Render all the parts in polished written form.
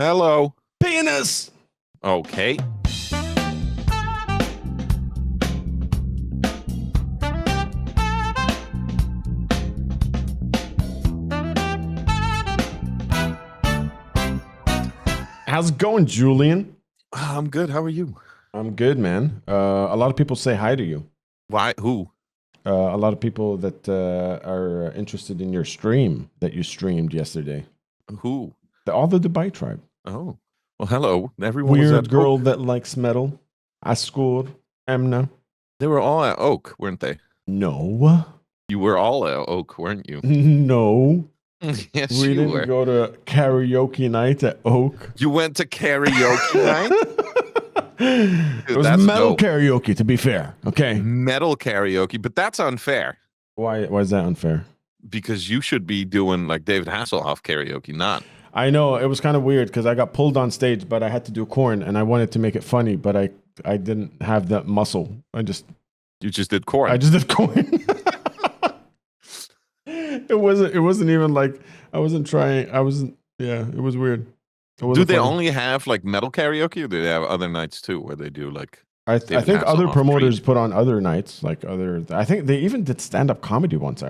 Hello. Penis. Okay. How's it going, Julian? I'm good. How are you? I'm good, man. A lot of people say hi to you. Why? Who? A lot of people that are interested in your stream that you streamed yesterday. Who? All the Dubai tribe. Oh. Well, hello. Everyone was Weird at girl Oak. that likes metal. Askur. Emna. They were all at Oak, weren't they? No. You were all at Oak, weren't you? No. Yes, We you didn't were. go to karaoke night at Oak. You went to karaoke night? It was that's metal dope. karaoke, to be fair. Okay. Metal karaoke, but that's unfair Why is that unfair? because you should be doing like David Hasselhoff karaoke, not. I know it was kind of weird because I got pulled on stage, but I had to do corn, and I wanted to make it funny, but I didn't have that muscle. You just did corn. I just did corn. It wasn't even like I wasn't trying. Yeah, it was weird. Do they only have like metal karaoke, or do they have other nights too where they do like? I David think other Hasselhoff promoters treat? put on other nights, like other. I think they even did stand up comedy once.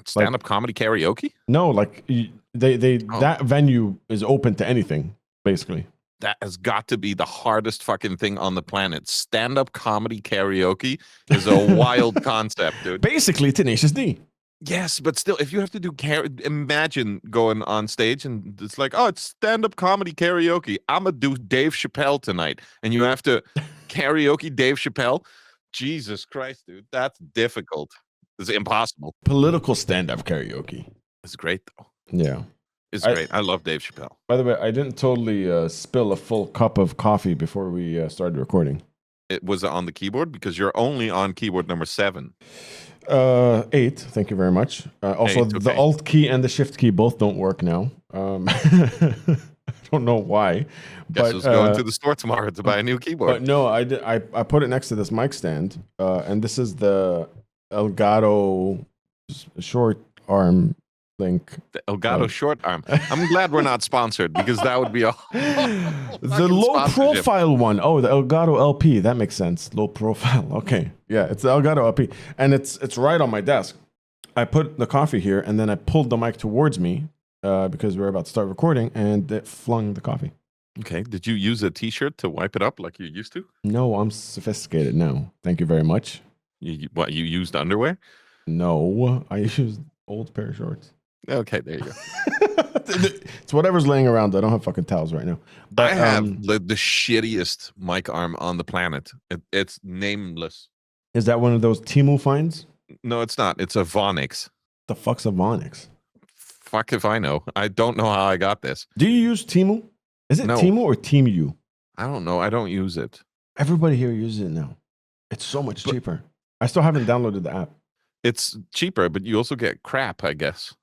Stand-up comedy karaoke? No, like they Oh. that venue is open to anything basically. That has got to be the hardest fucking thing on the planet. Stand-up comedy karaoke is a wild concept, dude. Basically, Tenacious D. Yes, but still, if you have to do imagine going on stage and it's like, oh, it's stand-up comedy karaoke. I'm gonna do Dave Chappelle tonight, and you have to karaoke Dave Chappelle. Jesus Christ, dude, that's difficult. It's impossible. Political stand-up karaoke. It's great though. Yeah. It's great. I love Dave Chappelle. By the way, I didn't totally spill a full cup of coffee before we started recording. It was on the keyboard because you're only on keyboard number 7. 8. Thank you very much. Also, 8, the okay. Alt key and the Shift key both don't work now. I don't know why. Guess who's going to the store tomorrow to buy a new keyboard? But no, I put it next to this mic stand, and this is the Elgato short arm link. The Elgato short arm. I'm glad we're not sponsored because that would be a the low profile one. Oh, the Elgato LP. That makes sense. Low profile. Okay. Yeah, it's the Elgato LP. And it's right on my desk. I put the coffee here and then I pulled the mic towards me because we were about to start recording and it flung the coffee. Okay. Did you use a t-shirt to wipe it up like you used to? No, I'm sophisticated now. Thank you very much. What, you used underwear? No, I used old pair of shorts. Okay, there you go. It's whatever's laying around. I don't have fucking towels right now. But I have the shittiest mic arm on the planet. It's nameless. Is that one of those Temu finds? No, it's not. It's a Vonix. The fuck's a Vonix? Fuck if I know. I don't know how I got this. Do you use Temu? Is it No. Temu or Temu? I don't know. I don't use it. Everybody here uses it now. It's so much cheaper. I still haven't downloaded the app. It's cheaper, but you also get crap, I guess.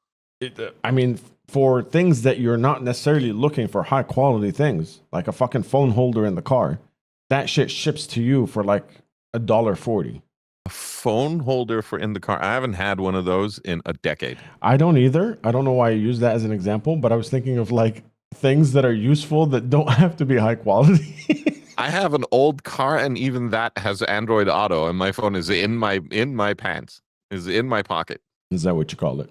I mean, for things that you're not necessarily looking for high quality things, like a fucking phone holder in the car, that shit ships to you for like $1.40. A phone holder for in the car. I haven't had one of those in a decade. I don't either. I don't know why I use that as an example, but I was thinking of like things that are useful that don't have to be high quality. I have an old car, and even that has Android Auto, and my phone is in my pants, is in my pocket. Is that what you call it?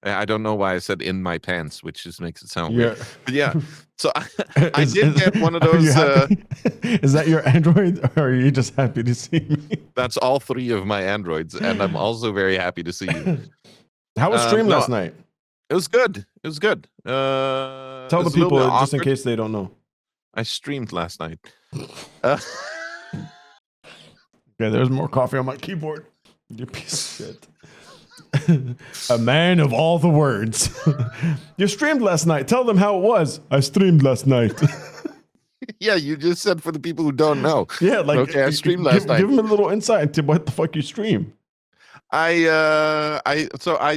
I don't know why I said in my pants, which just makes it sound Yeah. weird. But yeah, so I did get one of those. Is that your Android, or are you just happy to see me? That's all 3 of my Androids, and I'm also very happy to see you. How was stream last night? It was good. It was good. Tell the people just in case they don't know. I streamed last night. Okay, there's more coffee on my keyboard. You piece of shit. A man of all the words. You streamed last night. Tell them how it was. I streamed last night. Yeah, you just said for the people who don't know. Yeah, like okay, I streamed last night. Give them a little insight into what the fuck you stream. I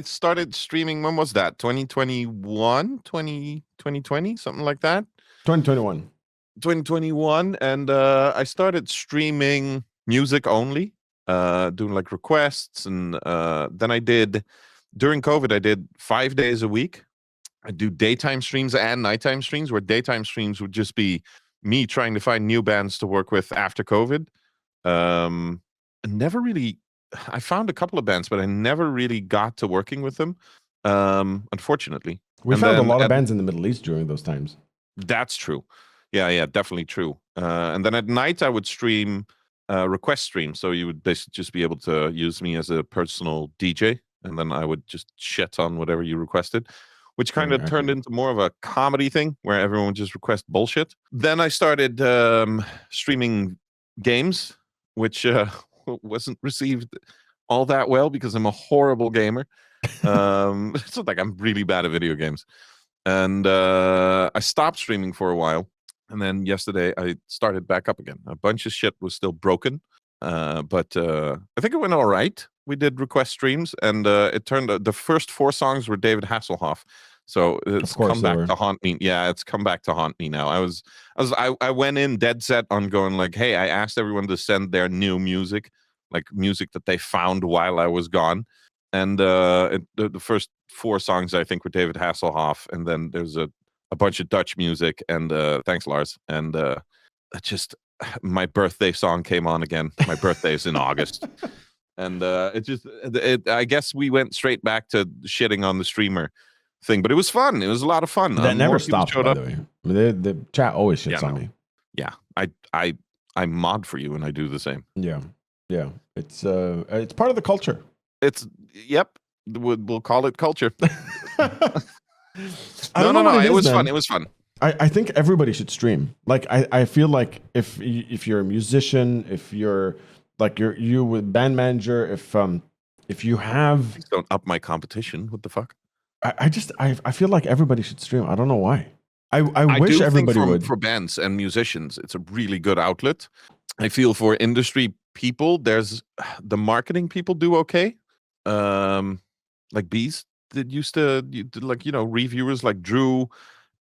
started streaming. When was that? 2021, 2020, something like that. 2021. 2021, and I started streaming music only. Doing like requests, and then I did during COVID. I did 5 days a week, I do daytime streams and nighttime streams, where daytime streams would just be me trying to find new bands to work with after COVID. Um, never really. I found a couple of bands, but I never really got to working with them. Unfortunately, We and found a then lot of bands in the Middle East during those times. that's true. Yeah, definitely true. And then at night I would stream request stream, so you would basically just be able to use me as a personal DJ, and then I would just shit on whatever you requested, which kind of turned into more of a comedy thing where everyone would just request bullshit. Then I started streaming games, which wasn't received all that well because I'm a horrible gamer. It's not like I'm really bad at video games. And I stopped streaming for a while. And then yesterday I started back up again. A bunch of shit was still broken. But I think it went all right. We did request streams, and it turned the first 4 songs were David Hasselhoff. So it's come back to haunt me. Yeah, it's come back to haunt me now. I went in dead set on going like, hey, I asked everyone to send their new music, like music that they found while I was gone. And the first 4 songs I think were David Hasselhoff, and then there's a bunch of Dutch music. And thanks, Lars. And just my birthday song came on again. My birthday is in August, and I guess we went straight back to shitting on the streamer thing, but it was fun. It was a lot of fun. That never stopped. By the way, the chat always shits on me. Yeah, I mod for you, and I do the same. Yeah. It's part of the culture. Yep. We'll call it culture. No. It was fun. It was fun. I think everybody should stream. Like I feel like if you're a musician, if you're like you with band manager, if you have, please don't up my competition. What the fuck? I feel like everybody should stream. I don't know why. I wish everybody would. For bands and musicians, it's a really good outlet. I feel for industry people, there's the marketing people do okay. Like Bees that used to like, reviewers like Drew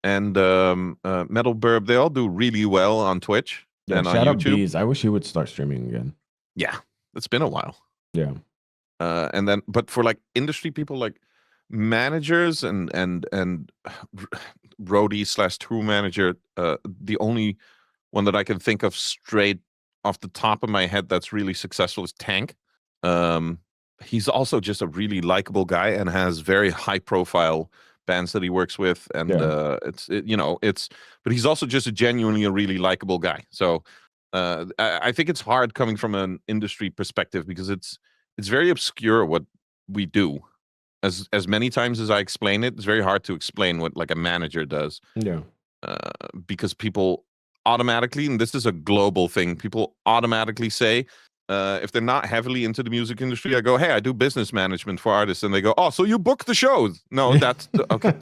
and Metal Burb, they all do really well on Twitch and on YouTube. Bees. I wish he would start streaming again. Yeah, it's been a while. Yeah. And then, but for like industry people, like managers and roadie / tour manager, the only one that I can think of straight off the top of my head that's really successful is Tank. He's also just a really likable guy and has very high profile bands that he works with, and but he's also just genuinely a really likable guy. So I think it's hard coming from an industry perspective because it's very obscure what we do. As many times as I explain it, it's very hard to explain what like a manager does. Yeah. Because people automatically, and this is a global thing, people automatically say, if they're not heavily into the music industry, I go, hey, I do business management for artists. And they go, oh, so you book the shows? No, that's okay.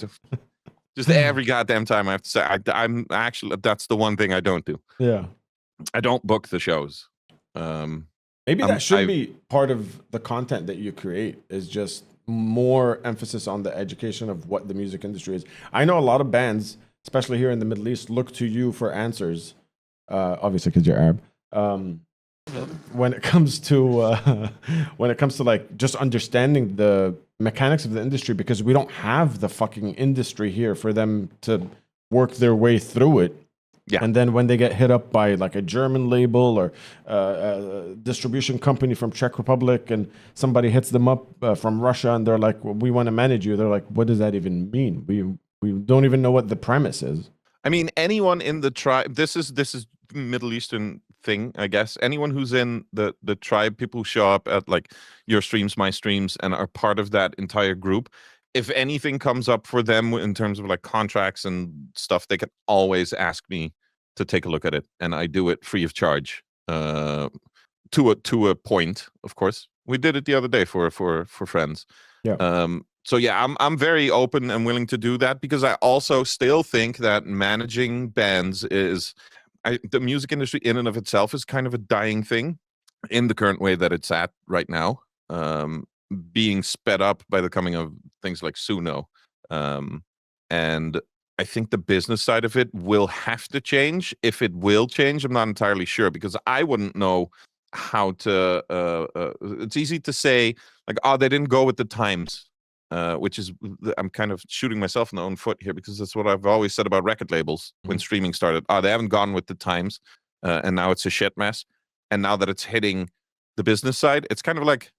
Just every goddamn time I have to say, I'm actually, that's the one thing I don't do. Yeah. I don't book the shows. Maybe that should be part of the content that you create, is just more emphasis on the education of what the music industry is. I know a lot of bands, especially here in the Middle East, look to you for answers, obviously because you're Arab. When it comes to like just understanding the mechanics of the industry, because we don't have the fucking industry here for them to work their way through it. Yeah. And then when they get hit up by like a German label or a distribution company from Czech Republic, and somebody hits them up from Russia, and they're like, well, we want to manage you. They're like, what does that even mean? We don't even know what the premise is. I mean, anyone in the tribe, this is Middle Eastern thing, I guess. Anyone who's in the tribe, people who show up at like your streams, my streams, and are part of that entire group, if anything comes up for them in terms of like contracts and stuff, they can always ask me to take a look at it, and I do it free of charge. To a point, of course. We did it the other day for friends. Yeah. So yeah, I'm very open and willing to do that, because I also still think that managing bands is, the music industry in and of itself is kind of a dying thing in the current way that it's at right now, being sped up by the coming of things like Suno. And I think the business side of it will have to change. If it will change, I'm not entirely sure, because I wouldn't know how to, it's easy to say like, oh, they didn't go with the times. which is I'm kind of shooting myself in the own foot here because that's what I've always said about record labels when streaming started. They haven't gone with the times, and now it's a shit mess. And now that it's hitting the business side, it's kind of like,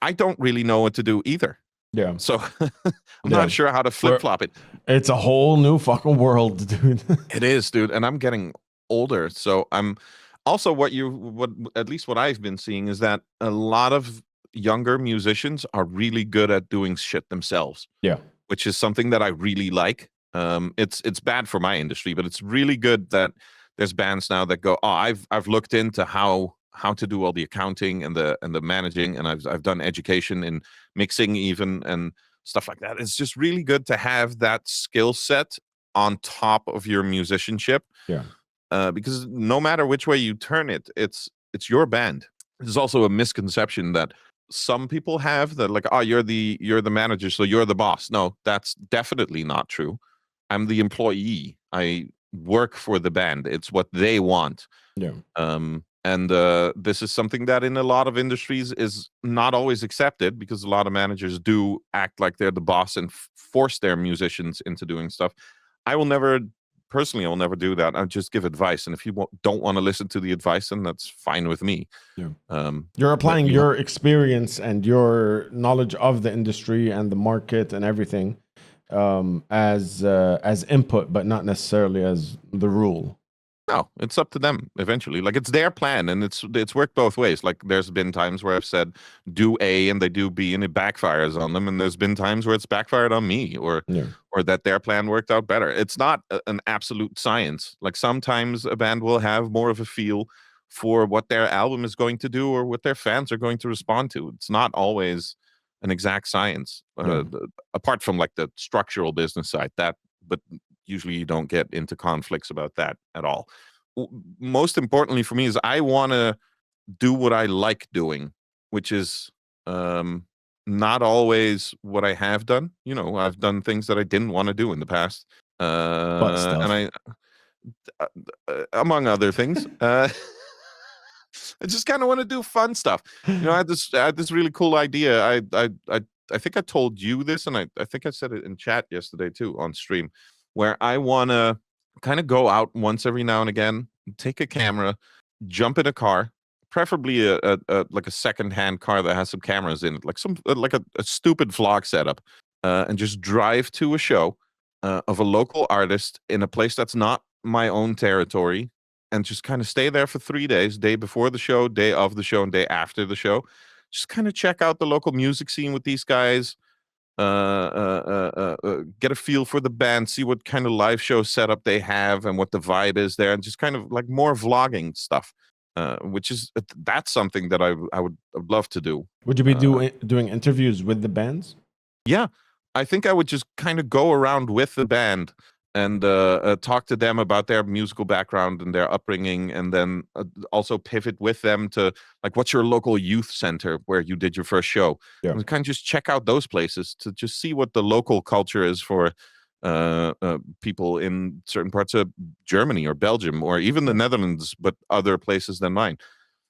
I don't really know what to do either. Yeah. So I'm not sure how to flip-flop it. It's a whole new fucking world, dude. It is, dude. And I'm getting older. So I'm also what at least what I've been seeing is that a lot of younger musicians are really good at doing shit themselves. Yeah. Which is something that I really like. It's bad for my industry, but it's really good that there's bands now that go, I've looked into how to do all the accounting and the managing, and I've done education in mixing even and stuff like that. It's just really good to have that skill set on top of your musicianship. Yeah. Because no matter which way you turn it, it's your band. There's also a misconception that some people have that like, you're the manager, so you're the boss. No, that's definitely not true. I'm the employee. I work for the band. It's what they want. Yeah. And this is something that in a lot of industries is not always accepted because a lot of managers do act like they're the boss and force their musicians into doing stuff. I will never do that. I'll just give advice. And if you don't want to listen to the advice, then that's fine with me. Yeah. You're applying your experience and your knowledge of the industry and the market and everything as input, but not necessarily as the rule. No, it's up to them eventually. Like it's their plan, and it's worked both ways. Like there's been times where I've said do A and they do B, and it backfires on them. And there's been times where it's backfired on me, or that their plan worked out better. It's not an absolute science. Like sometimes a band will have more of a feel for what their album is going to do or what their fans are going to respond to. It's not always an exact science, apart from like the structural business side. But usually you don't get into conflicts about that at all. Most importantly for me is I want to do what I like doing, which is not always what I have done. I've done things that I didn't want to do in the past. And I, among other things, I just kind of want to do fun stuff. I had this really cool idea. I think I told you this, and I think I said it in chat yesterday too on stream, where I want to kind of go out once every now and again, take a camera, jump in a car, preferably a like a second-hand car that has some cameras in it, like a stupid vlog setup, and just drive to a show of a local artist in a place that's not my own territory, and just kind of stay there for 3 days, day before the show, day of the show, and day after the show. Just kind of check out the local music scene with these guys, get a feel for the band, see what kind of live show setup they have and what the vibe is there, and just kind of like more vlogging stuff, that's something that I would love to do. Would you be doing interviews with the bands? Yeah, I think I would just kind of go around with the band and talk to them about their musical background and their upbringing, and then also pivot with them to like, what's your local youth center where you did your first show? Yeah. And kind of just check out those places to just see what the local culture is for people in certain parts of Germany or Belgium or even the Netherlands, but other places than mine.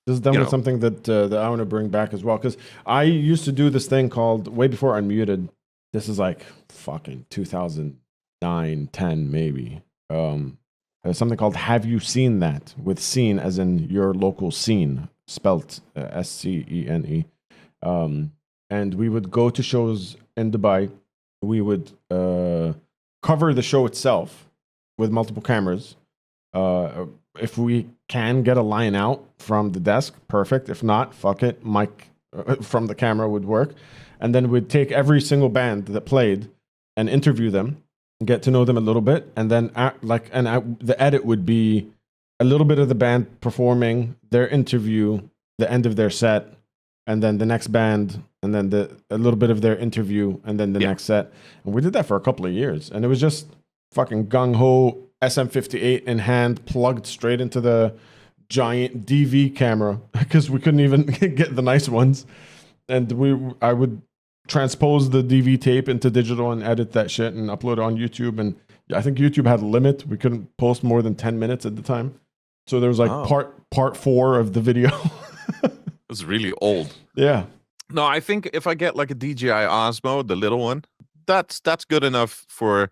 This is definitely something that I want to bring back as well, because I used to do this thing called, way before Unmuted, this is like fucking 2009, 10 maybe. Something called Have You Seen That? With scene as in your local scene, spelt SCENE. And we would go to shows in Dubai. We would cover the show itself with multiple cameras. If we can get a line out from the desk, perfect. If not, fuck it, mic from the camera would work. And then we'd take every single band that played and interview them, get to know them a little bit, and then the edit would be a little bit of the band performing their interview, the end of their set, and then the next band, and then a little bit of their interview, and then the next set. And we did that for a couple of years, and it was just fucking gung-ho SM58 in hand, plugged straight into the giant DV camera because we couldn't even get the nice ones. And I would transpose the DV tape into digital and edit that shit and upload it on YouTube. And I think YouTube had a limit. We couldn't post more than 10 minutes at the time. So there was like part 4 of the video. It was really old. Yeah. No, I think if I get like a DJI Osmo, the little one, that's good enough for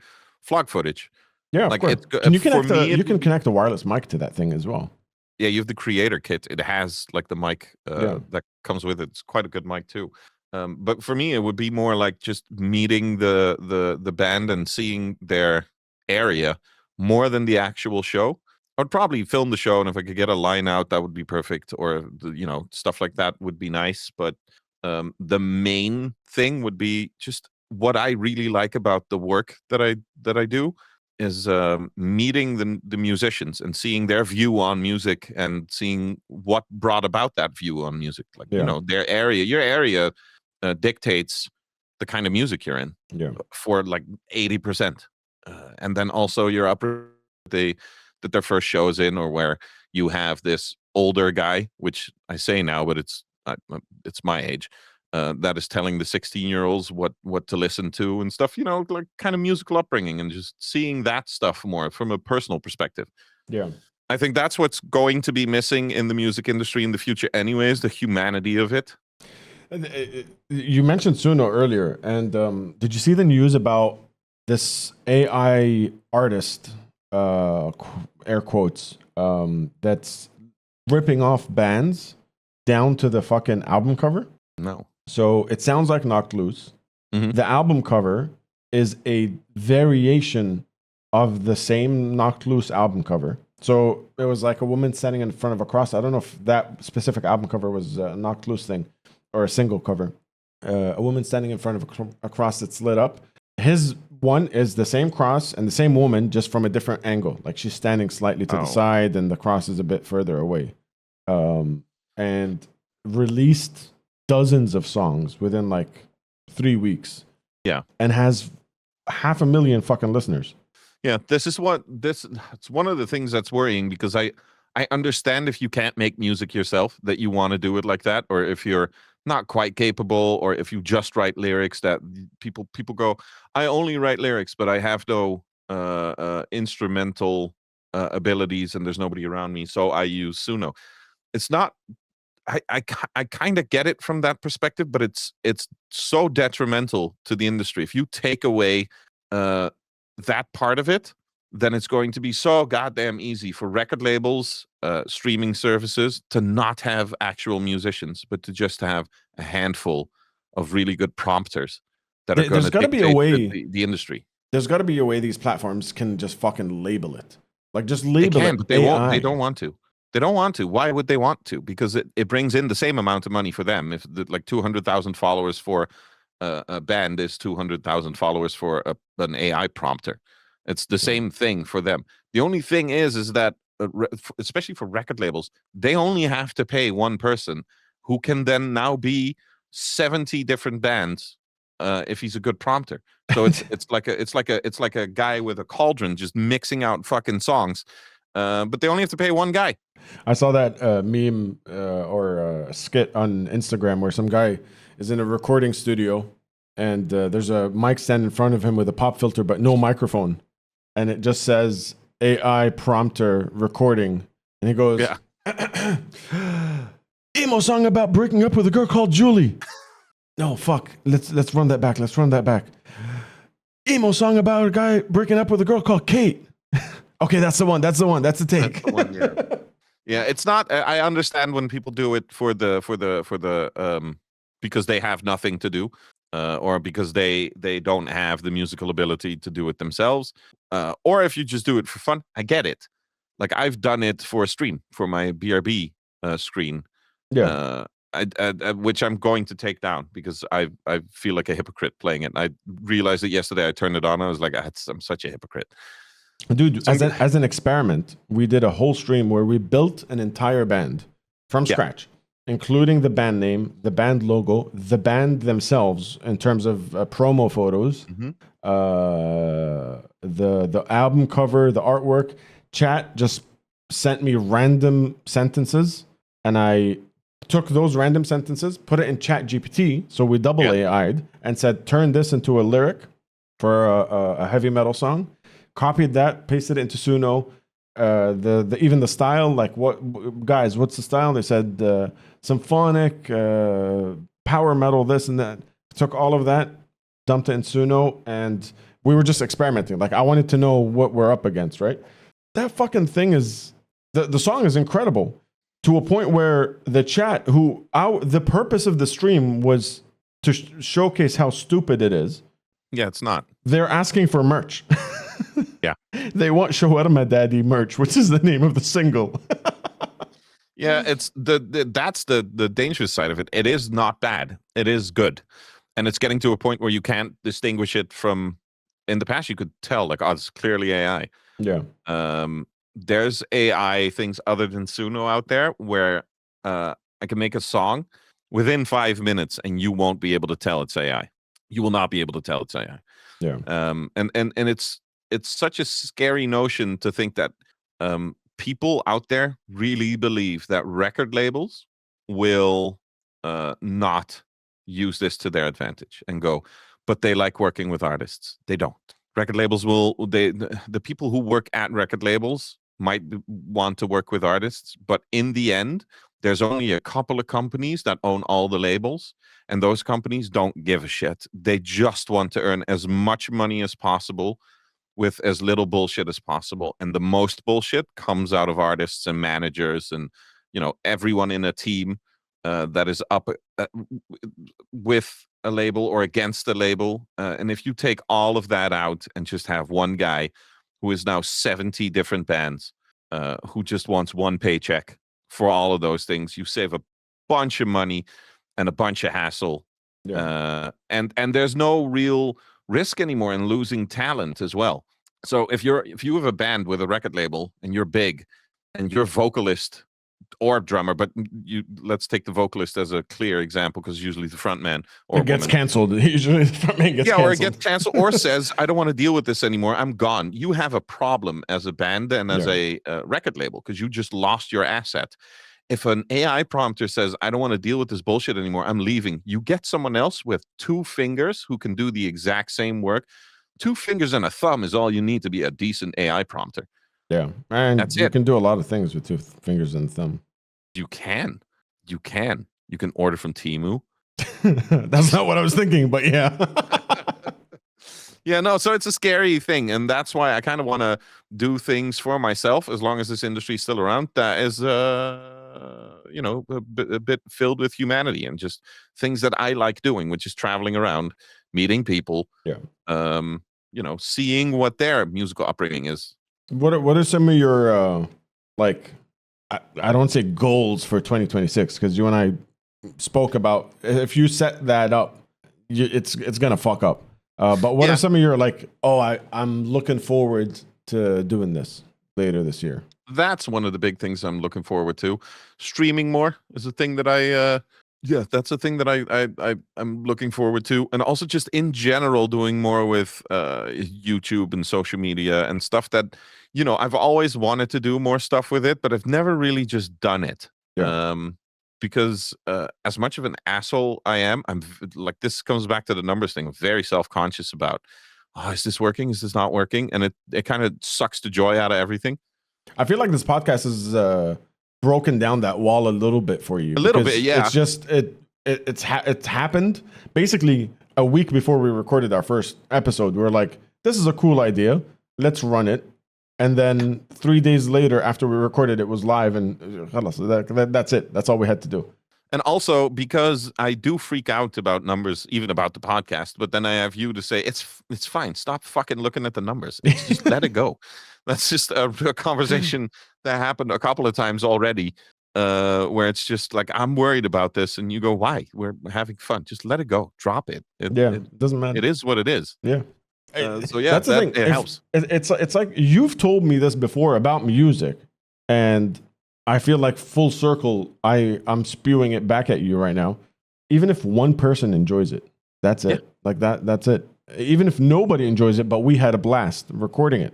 vlog footage. Yeah, of Like course. Can you for connect me, you can connect a wireless mic to that thing as well? yeah, you have the creator kit. It has like the mic Yeah. that comes with it. It's quite a good mic too. But for me, it would be more like just meeting the band and seeing their area more than the actual show. I'd probably film the show, and if I could get a line out, that would be perfect. Or stuff like that would be nice. But the main thing would be just what I really like about the work that I do is meeting the musicians and seeing their view on music and seeing what brought about that view on music. Like Yeah. their area, your area dictates the kind of music you're in Yeah. for like 80%, and then also your upper that their first show is in, or where you have this older guy, which I say now, but it's my age, that is telling the 16-year-olds what to listen to and stuff, like kind of musical upbringing, and just seeing that stuff more from a personal perspective. Yeah. I think that's what's going to be missing in the music industry in the future anyways, the humanity of it. You mentioned Suno earlier, and did you see the news about this AI artist, air quotes, that's ripping off bands down to the fucking album cover? No. So it sounds like Knocked Loose. Mhm. The album cover is a variation of the same Knocked Loose album cover. So it was like a woman standing in front of a cross. I don't know if that specific album cover was a Knocked Loose thing or a single cover. A woman standing in front of a cross that's lit up. His one is the same cross and the same woman, just from a different angle. Like she's standing slightly to the side and the cross is a bit further away. And released dozens of songs within like 3 weeks. Yeah. And has 500,000 fucking listeners. Yeah, it's one of the things that's worrying, because I understand if you can't make music yourself that you want to do it like that, or if you're not quite capable, or if you just write lyrics that people go, I only write lyrics, but I have no instrumental abilities, and there's nobody around me, so I use Suno. It's not. I kind of get it from that perspective, but it's so detrimental to the industry. If you take away that part of it, then it's going to be so goddamn easy for record labels, streaming services, to not have actual musicians, but to just have a handful of really good prompters that are going to dictate the industry. There's got to be a way these platforms can just fucking label it. Like just label it. But they won't. They don't want to. They don't want to. Why would they want to? Because it brings in the same amount of money for them. If like 200,000 followers for a band is 200,000 followers for an AI prompter. It's the same thing for them. The only thing is that especially for record labels, they only have to pay one person who can then now be 70 different bands if he's a good prompter. So it's like a guy with a cauldron just mixing out fucking songs. But they only have to pay one guy. I saw that meme or skit on Instagram where some guy is in a recording studio and there's a mic stand in front of him with a pop filter but no microphone. And it just says AI prompter recording. And he goes, yeah. Emo song about breaking up with a girl called Julie. No, fuck. Let's run that back. Let's run that back. Emo song about a guy breaking up with a girl called Kate. Okay, that's the one. That's the one. That's the take. That's the one, yeah. Yeah, it's not. I understand when people do it for the because they have nothing to do, or because they don't have the musical ability to do it themselves, or if you just do it for fun. I get it. Like I've done it for a stream, for my BRB screen. Yeah. Which I'm going to take down because I feel like a hypocrite playing it. I realized it yesterday. I turned it on. I was like, I'm such a hypocrite. Dude, as an experiment, we did a whole stream where we built an entire band from scratch, including the band name, the band logo, the band themselves in terms of promo photos, the album cover, the artwork. Chat just sent me random sentences, and I took those random sentences, put it in Chat GPT, so we double AI'd, and said, turn this into a lyric for a heavy metal song. Copied that, pasted it into Suno. Even the style, like what's the style? They said symphonic, power metal, this and that. Took all of that, dumped it in Suno, and we were just experimenting. Like, I wanted to know what we're up against, right? That fucking thing is, the song is incredible to a point where the chat, the purpose of the stream was to showcase how stupid it is. Yeah, it's not. They're asking for merch. Yeah. They want Shawarma Daddy merch, which is the name of the single. Yeah, it's that's the dangerous side of it. It is not bad. It is good. And it's getting to a point where you can't distinguish it from, in the past you could tell, like, oh, it's clearly AI. Yeah. There's AI things other than Suno out there where I can make a song within 5 minutes and you won't be able to tell it's AI. You will not be able to tell it's AI. Yeah. And it's such a scary notion to think that people out there really believe that record labels will not use this to their advantage and go, but they like working with artists. They don't. Record labels the people who work at record labels might want to work with artists, but in the end, there's only a couple of companies that own all the labels, and those companies don't give a shit. They just want to earn as much money as possible with as little bullshit as possible. And the most bullshit comes out of artists and managers and, everyone in a team that is up with a label or against a label. And if you take all of that out and just have one guy who is now 70 different bands who just wants one paycheck for all of those things, you save a bunch of money and a bunch of hassle. Yeah. And there's no real risk anymore in losing talent as well. So if you have a band with a record label and you're big and your vocalist or drummer, but let's take the vocalist as a clear example because usually the front man or it gets canceled. Usually the front man gets canceled. Or it gets canceled or says, I don't want to deal with this anymore. I'm gone. You have a problem as a band and as a record label because you just lost your asset. If an AI prompter says, I don't want to deal with this bullshit anymore, I'm leaving, you get someone else with 2 fingers who can do the exact same work. 2 fingers and a thumb is all you need to be a decent AI prompter. Yeah. And you can do a lot of things with 2 fingers and a thumb. You can. You can order from Temu. That's not what I was thinking, but yeah. Yeah, no, so it's a scary thing. And that's why I kind of want to do things for myself as long as this industry is still around. That is, a bit filled with humanity and just things that I like doing, which is traveling around, meeting people, seeing what their musical upbringing is. What are some of your, I don't say goals for 2026, because you and I spoke about if you set that up, it's going to fuck up. But what are some of your I'm looking forward to doing this later this year? That's one of the big things I'm looking forward to. Streaming more is a thing that that's a thing that I'm looking forward to. And also just in general doing more with YouTube and social media and stuff that, I've always wanted to do more stuff with it, but I've never really just done it. Yeah. Because as much of an asshole I am, I'm like, this comes back to the numbers thing. I'm very self-conscious about, is this working? Is this not working? And it kind of sucks the joy out of everything. I feel like this podcast has broken down that wall a little bit for you. A little bit, yeah. It's just, it's happened basically a week before we recorded our first episode. We were like, this is a cool idea. Let's run it. And then 3 days later, after we recorded, it was live, and that's it. That's all we had to do. And also because I do freak out about numbers, even about the podcast, but then I have you to say, it's fine. Stop fucking looking at the numbers. Just let it go. That's just a conversation that happened a couple of times already, where it's just like, I'm worried about this. And you go, why? We're having fun. Just let it go. Drop it. It doesn't matter. It is what it is. Yeah. So yeah, that's the thing. It helps. It's like you've told me this before about music, and I feel like full circle. I'm spewing it back at you right now. Even if one person enjoys it, that's it. Yeah. Like that's it. Even if nobody enjoys it, but we had a blast recording it.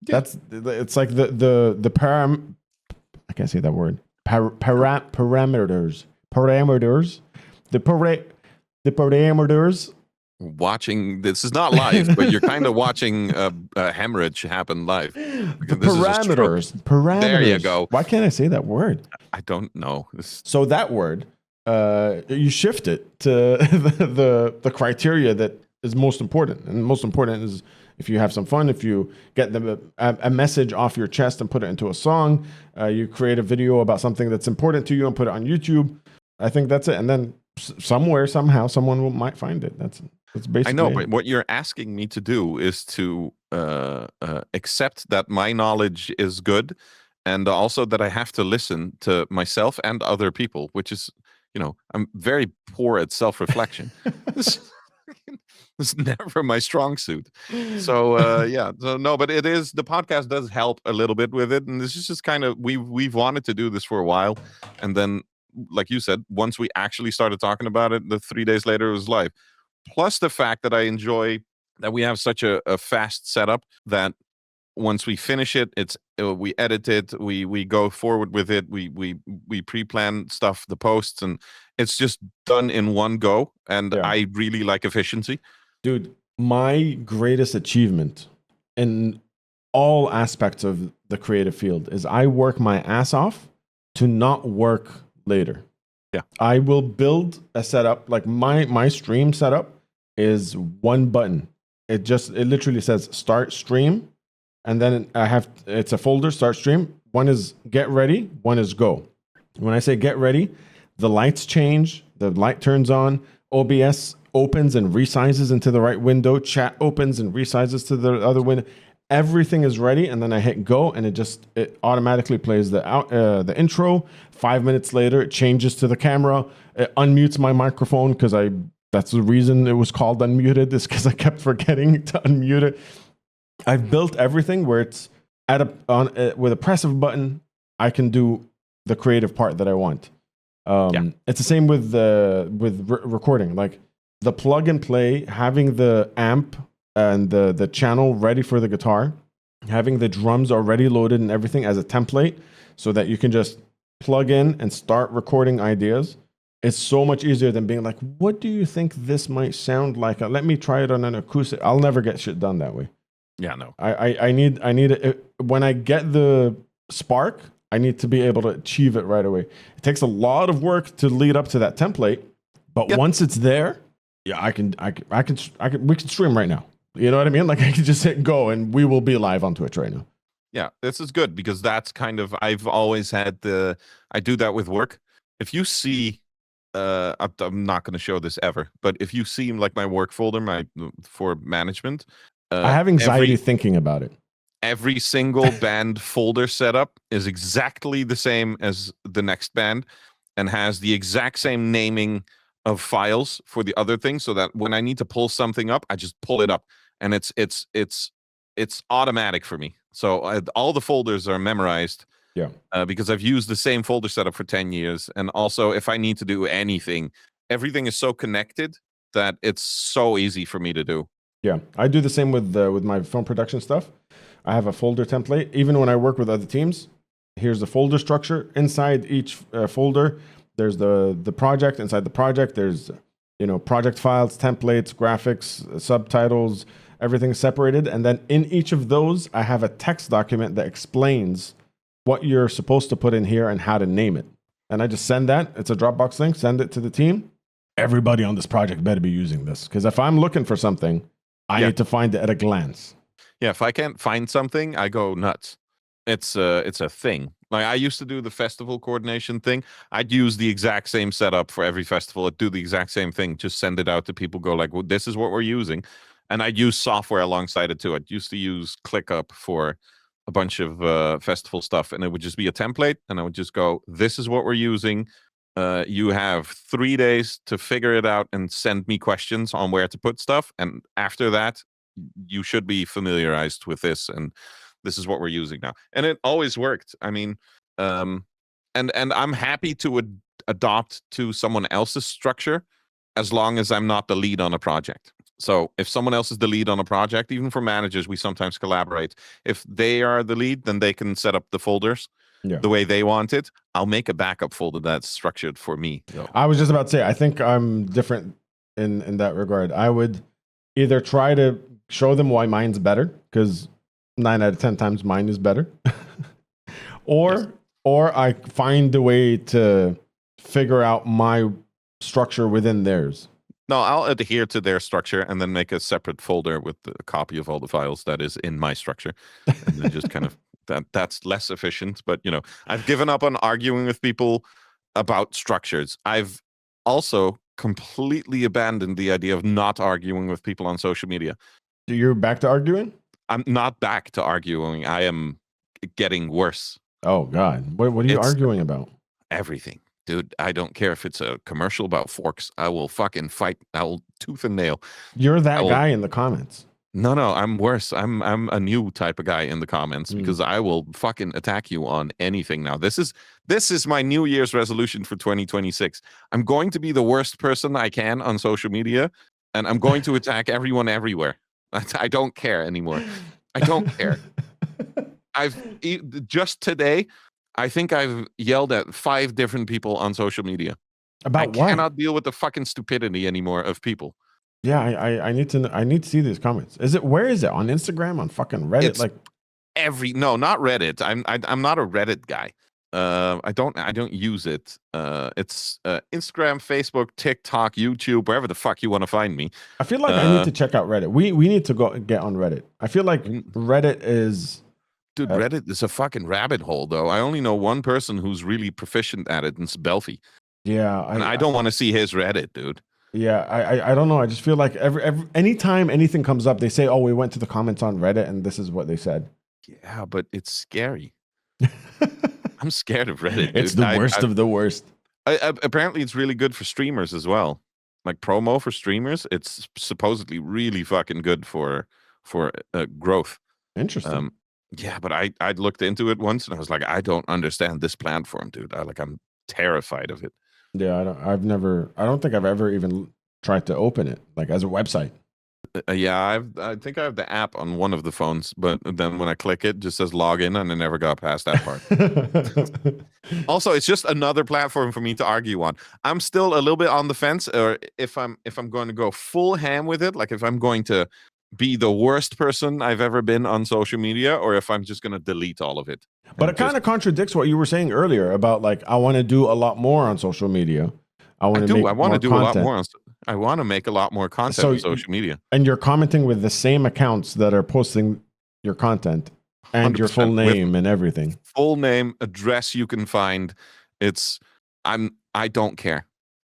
Yeah. It's like the I can't say that word. Parameters. The parameters. Watching, this is not live, but you're kind of watching a hemorrhage happen live. The parameters. There you go. Why can't I say that word? I don't know. So that word, you shift it to the criteria that is most important. And most important is if you have some fun, if you get a message off your chest and put it into a song, you create a video about something that's important to you and put it on YouTube. I think that's it. And then somewhere, somehow, someone might find it. That's basically. I know, but what you're asking me to do is to accept that my knowledge is good, and also that I have to listen to myself and other people, which is, I'm very poor at self-reflection. This is never my strong suit. So yeah, so no, but it is, the podcast does help a little bit with it, and this is just kind of, we've wanted to do this for a while, and then, like you said, once we actually started talking about it, the 3 days later it was live. Plus the fact that I enjoy that we have such a fast setup that once we finish it, we edit it, we go forward with it, we pre-plan stuff, the posts, and it's just done in one go. And Yeah. I really like efficiency. Dude, my greatest achievement in all aspects of the creative field is I work my ass off to not work later. Yeah. I will build a setup, like my stream setup is one button. It literally says start stream, and then it's a folder, start stream. One is get ready, one is go. When I say get ready, the lights change, the light turns on, OBS opens and resizes into the right window, chat opens and resizes to the other window. Everything is ready, and then I hit go, and it automatically plays the intro. 5 minutes later, it changes to the camera. It unmutes my microphone because that's the reason it was called unmuted, is because I kept forgetting to unmute it. I've built everything where it's with a press of a button, I can do the creative part that I want. It's the same with recording, like the plug and play, having the amp and the channel ready for the guitar, having the drums already loaded and everything as a template so that you can just plug in and start recording ideas. It's so much easier than being like, what do you think this might sound like? Let me try it on an acoustic. I'll never get shit done that way. Yeah, no. I need it. When I get the spark, I need to be able to achieve it right away. It takes a lot of work to lead up to that template, but once it's there, yeah, we can stream right now. You know what I mean? Like I can just hit go and we will be live on Twitch right now. Yeah, this is good because that's kind of, I've always had I do that with work. If you see, I'm not going to show this ever, but if you see like my work folder, for management, I have anxiety thinking about it. Every single band folder setup is exactly the same as the next band and has the exact same naming of files for the other things, so that when I need to pull something up, I just pull it up, and it's automatic for me. So all the folders are memorized. Yeah. Because I've used the same folder setup for 10 years, and also if I need to do anything, everything is so connected that it's so easy for me to do. Yeah, I do the same with my film production stuff. I have a folder template. Even when I work with other teams, here's the folder structure. Inside each folder, there's the project. Inside the project, there's project files, templates, graphics, subtitles, everything separated. And then in each of those, I have a text document that explains what you're supposed to put in here and how to name it. And I just send that. It's a Dropbox link. Send it to the team. Everybody on this project better be using this, because if I'm looking for something, I need to find it at a glance. Yeah, if I can't find something, I go nuts. It's a thing. Like I used to do the festival coordination thing. I'd use the exact same setup for every festival. I'd do the exact same thing. Just send it out to people. Go like, well, this is what we're using, and I'd use software alongside it too. I used to use ClickUp for a bunch of festival stuff, and it would just be a template, and I would just go, this is what we're using. You have 3 days to figure it out and send me questions on where to put stuff, and after that, you should be familiarized with this, and this is what we're using now. And it always worked. I mean, and I'm happy to adopt to someone else's structure as long as I'm not the lead on a project. So if someone else is the lead on a project, even for managers, we sometimes collaborate. If they are the lead, then they can set up the folders the way they want it. I'll make a backup folder that's structured for me. So. I was just about to say, I think I'm different in that regard. I would either try to show them why mine's better, because 9 out of 10 times mine is better, or I find a way to figure out my structure within theirs. No, I'll adhere to their structure and then make a separate folder with a copy of all the files that is in my structure, and then just kind of that's less efficient. But I've given up on arguing with people about structures. I've also completely abandoned the idea of not arguing with people on social media. You're back to arguing? I'm not back to arguing. I am getting worse. Oh God, what are you arguing about? Everything. Dude, I don't care if it's a commercial about forks. I will fucking fight. I will tooth and nail. You're that guy in the comments. No, I'm worse. I'm a new type of guy in the comments because I will fucking attack you on anything now. This is my New Year's resolution for 2026. I'm going to be the worst person I can on social media, and I'm going to attack everyone everywhere. I don't care anymore. I don't care. Just today, I think I've yelled at 5 different people on social media. About what? I cannot deal with the fucking stupidity anymore of people. Yeah, I need to see these comments. Where is it? On Instagram? On fucking Reddit? It's no, not Reddit. I'm not a Reddit guy. I don't use it. It's Instagram, Facebook, TikTok, YouTube, wherever the fuck you want to find me. I feel like I need to check out Reddit. We need to go get on Reddit. I feel like Reddit is... Dude, Reddit is a fucking rabbit hole, though. I only know one person who's really proficient at it, and it's Belfie. Yeah. And I don't want to see his Reddit, dude. Yeah, I don't know. I just feel like anytime anything comes up, they say, oh, we went to the comments on Reddit, and this is what they said. Yeah, but it's scary. I'm scared of Reddit, dude. It's the worst of the worst. Apparently, it's really good for streamers as well. Like promo for streamers, it's supposedly really fucking good for growth. Interesting. Yeah, but I looked into it once and I was like, I don't understand this platform, dude. I'm terrified of it. Yeah, I don't think I've ever even tried to open it like as a website. Yeah, I think I have the app on one of the phones, but then when I click it just says login and I never got past that part. Also, it's just another platform for me to argue on. I'm still a little bit on the fence, or if I'm going to go full ham with it, like if I'm going to be the worst person I've ever been on social media, or if I'm just going to delete all of it. But it kind of contradicts what you were saying earlier about like, I want to do a lot more on social media. I want to do a lot more. I want to make a lot more content on social media. And you're commenting with the same accounts that are posting your content and your full name and everything. Full name, address you can find. I don't care.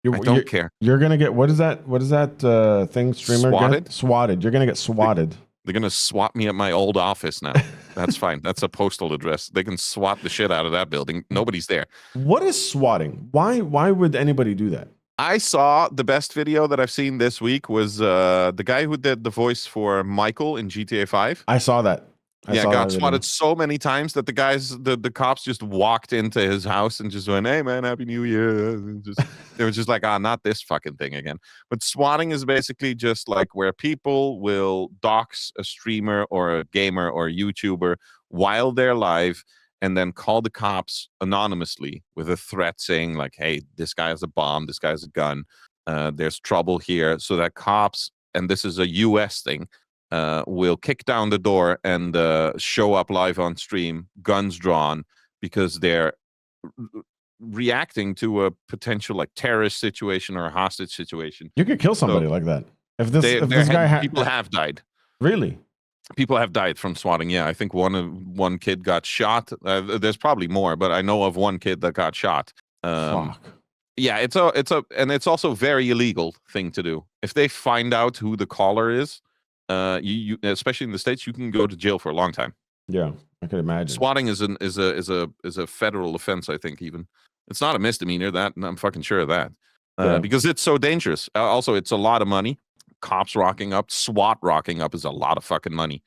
I don't care. You're gonna get what is that thing streamer swatted? Get? Swatted. You're gonna get swatted. They're gonna swat me at my old office now. That's fine. That's a postal address. They can swat the shit out of that building. Nobody's there. What is swatting? Why would anybody do that? I saw the best video that I've seen this week was the guy who did the voice for Michael in GTA 5. I saw that. Got swatted so many times that the cops just walked into his house and just went, "Hey man, Happy New Year." They were just like, not this fucking thing again. But swatting is basically just like where people will dox a streamer or a gamer or a YouTuber while they're live and then call the cops anonymously with a threat saying like, "Hey, this guy has a bomb, this guy has a gun, there's trouble here," so that cops, and this is a US thing, will kick down the door and show up live on stream, guns drawn, because they're reacting to a potential like terrorist situation or a hostage situation. You could kill somebody like that. If this guy people have died. Really? People have died from swatting. Yeah, I think one kid got shot. There's probably more, but I know of one kid that got shot. Fuck. Yeah, it's also a very illegal thing to do. If they find out who the caller is, you especially in the States, you can go to jail for a long time. Yeah, I could imagine. Swatting is a federal offense. I think even it's not a misdemeanor. That I'm fucking sure of that, because it's so dangerous. Also, it's a lot of money. Cops rocking up, SWAT rocking up is a lot of fucking money.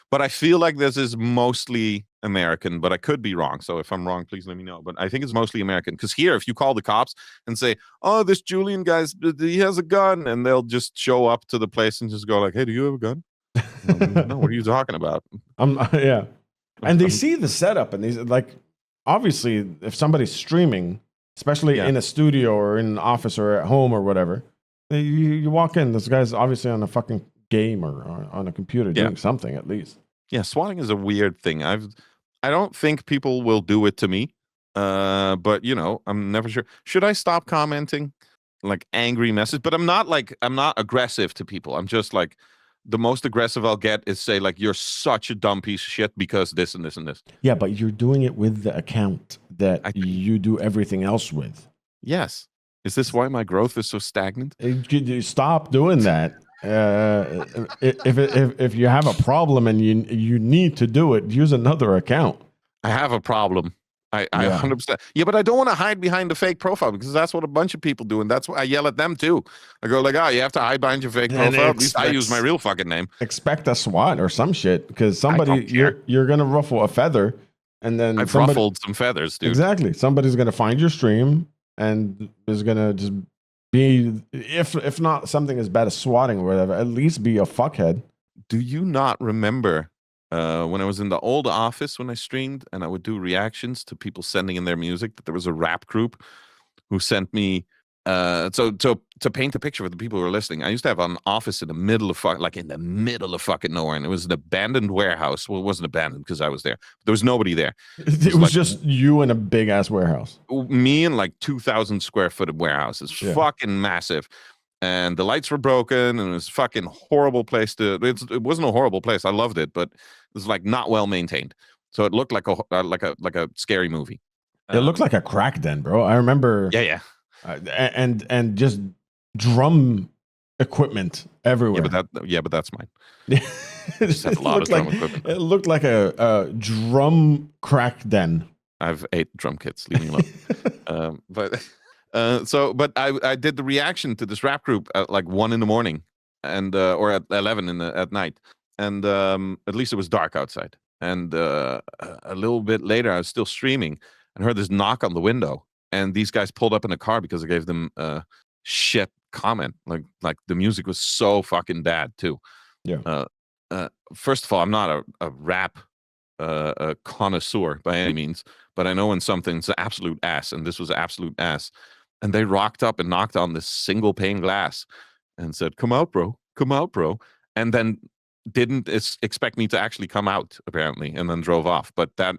But I feel like this is mostly American, but I could be wrong. So if I'm wrong, please let me know. But I think it's mostly American, because here, if you call the cops and say, "Oh, this Julian guy's he has a gun," and they'll just show up to the place and just go like, "Hey, do you have a gun?" No, what are you talking about? Yeah, and they see the setup, and these like obviously, if somebody's streaming, especially in a studio or in an office or at home or whatever, you walk in. This guy's obviously on a fucking game or on a computer doing something at least. Yeah, swatting is a weird thing. I don't think people will do it to me. But you know, I'm never sure. Should I stop commenting like angry message? But I'm not aggressive to people. I'm just like the most aggressive I'll get is say like you're such a dumb piece of shit because this and this and this. Yeah, but you're doing it with the account that you do everything else with. Yes. Is this why my growth is so stagnant? You stop doing that. If you have a problem and you need to do it, use another account. I have a problem. I 100%. Yeah, but I don't want to hide behind the fake profile because that's what a bunch of people do, and that's why I yell at them too. I go like, "Oh, you have to hide behind your fake profile." At least I use my real fucking name. Expect a SWAT or some shit because somebody you're gonna ruffle a feather, and then I've ruffled some feathers, dude. Exactly. Somebody's gonna find your stream and is gonna just be if not something as bad as swatting or whatever, at least be a fuckhead. Do you not remember when I was in the old office when I streamed and I would do reactions to people sending in their music, that there was a rap group who sent me so to paint a picture for the people who are listening, I used to have an office in the middle of fucking nowhere, and it was an abandoned warehouse. Well, it wasn't abandoned because I was there. There was nobody there. It was like, just you in a big ass warehouse. Me in like 2,000 square foot warehouse. It's fucking massive. And the lights were broken, and it was a fucking horrible place it wasn't a horrible place. I loved it, but it was like not well maintained. So it looked like a scary movie. It looked like a crack den, bro. I remember. Yeah. And just drum equipment everywhere. But that's mine. It looked like a drum crack den. I've 8 drum kits. Leave me alone. But I did the reaction to this rap group at like 1 a.m. and or at 11 at night, and at least it was dark outside. And a little bit later, I was still streaming and heard this knock on the window. And these guys pulled up in a car because I gave them a shit comment. Like the music was so fucking bad too. Yeah. First of all, I'm not a rap a connoisseur by any means, but I know when something's absolute ass, and this was absolute ass. And they rocked up and knocked on this single pane glass and said, "Come out, bro. Come out, bro." And then didn't expect me to actually come out, apparently, and then drove off. But that,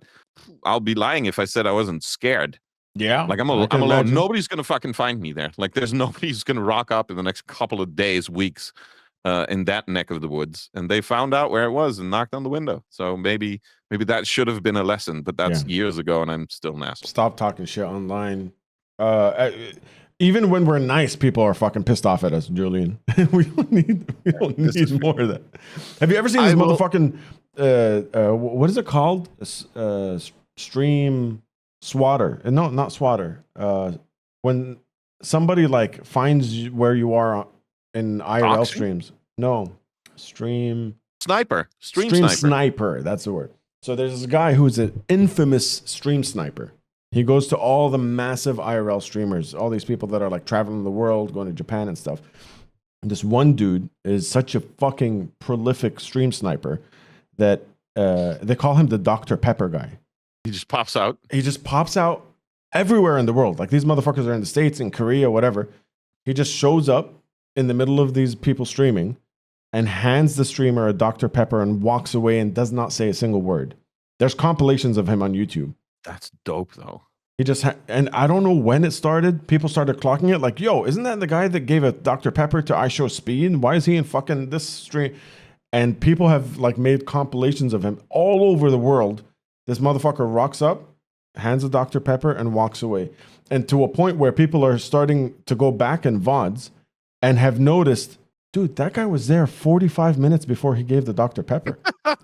I'll be lying if I said I wasn't scared. Yeah. Like I'm alone. Imagine. Nobody's going to fucking find me there. Like there's nobody's going to rock up in the next couple of days, weeks, in that neck of the woods. And they found out where it was and knocked on the window. So maybe that should have been a lesson, but that's years ago and I'm still an asshole. Stop talking shit online. Even when we're nice, people are fucking pissed off at us, Julian. we don't need more of that. Have you ever seen this motherfucking what is it called? Stream swatter. No, not swatter. When somebody like finds where you are in IRL streams. No. Stream sniper. Stream sniper. That's the word. So there's this guy who's an infamous stream sniper. He goes to all the massive IRL streamers, all these people that are like traveling the world, going to Japan and stuff. And this one dude is such a fucking prolific stream sniper that they call him the Dr. Pepper guy. He just pops out. He just pops out everywhere in the world. Like these motherfuckers are in the States, in Korea, whatever. He just shows up in the middle of these people streaming and hands the streamer a Dr. Pepper and walks away and does not say a single word. There's compilations of him on YouTube. That's dope, though. He just and I don't know when it started. People started clocking it like, "Yo, isn't that the guy that gave a Dr. Pepper to I Show Speed? Why is he in fucking this stream?" And people have like made compilations of him all over the world. This motherfucker rocks up, hands a Dr. Pepper, and walks away. And to a point where people are starting to go back in VODs and have noticed, dude, that guy was there 45 minutes before he gave the Dr. Pepper.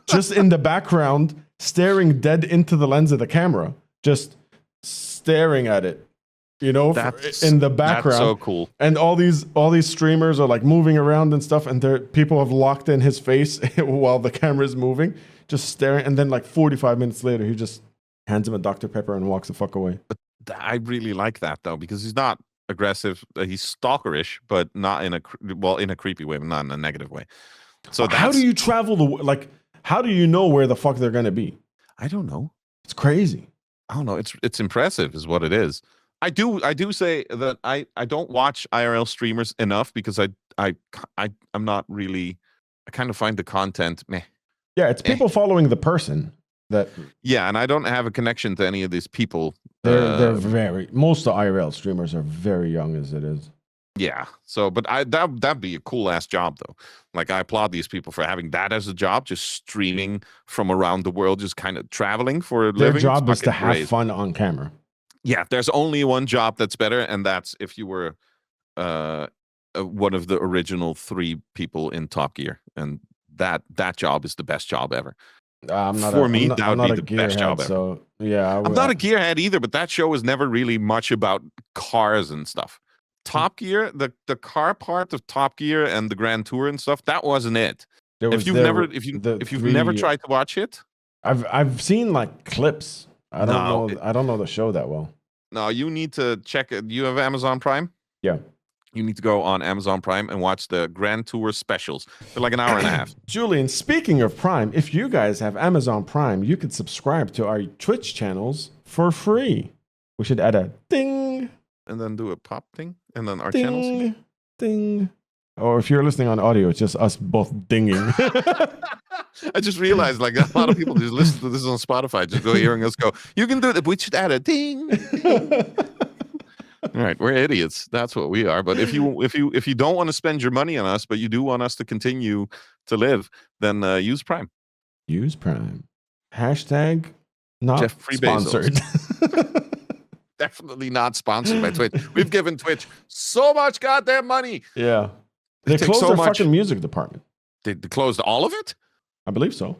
Just in the background, staring dead into the lens of the camera, just staring at it, you know, in the background. That's so cool. And all these streamers are like moving around and stuff, and people have locked in his face while the camera's moving, just staring. And then like 45 minutes later, he just hands him a Dr. Pepper and walks the fuck away. But I really like that though, because he's not aggressive. He's stalkerish, but not in a creepy way, but not in a negative way. So how do you travel how do you know where the fuck they're going to be? I don't know. It's crazy. I don't know. It's impressive is what it is. I do say that I don't watch IRL streamers enough because I'm not really, I kind of find the content meh. Yeah, it's people following the person. That Yeah, and I don't have a connection to any of these people. they're very most of IRL streamers are very young as it is. Yeah. So, but that'd be a cool ass job though. Like I applaud these people for having that as a job, just streaming from around the world, just kind of traveling for a Their living. job is to Fucking have great. fun on camera. Yeah, there's only one job that's better, and that's if you were one of the original 3 people in Top Gear, and that job is the best job ever. I'm not For me, I'm that not, would I'm be not a the best job gearhead, ever. so yeah. I'm not a gearhead either, but that show was never really much about cars and stuff. Top Gear, the car part of Top Gear and the Grand Tour and stuff, that wasn't it. If you've never tried to watch it, I've seen like clips. I don't know the show that well. No, you need to check it. You have Amazon Prime? Yeah. You need to go on Amazon Prime and watch the Grand Tour specials. They're like an hour and a half. Julian, speaking of Prime, if you guys have Amazon Prime, you could subscribe to our Twitch channels for free. We should add a ding. And then do a pop thing. And then our ding, channels. Ding. Or if you're listening on audio, it's just us both dinging. I just realized like a lot of people just listen to this on Spotify, just go hearing us go, you can do it. We should add a ding. All right, we're idiots. That's what we are. But if you don't want to spend your money on us, but you do want us to continue to live, then use Prime. Use Prime. Hashtag not Jeffrey sponsored. Definitely not sponsored by Twitch. We've given Twitch so much goddamn money. Yeah. They closed their fucking music department. They closed all of it? I believe so.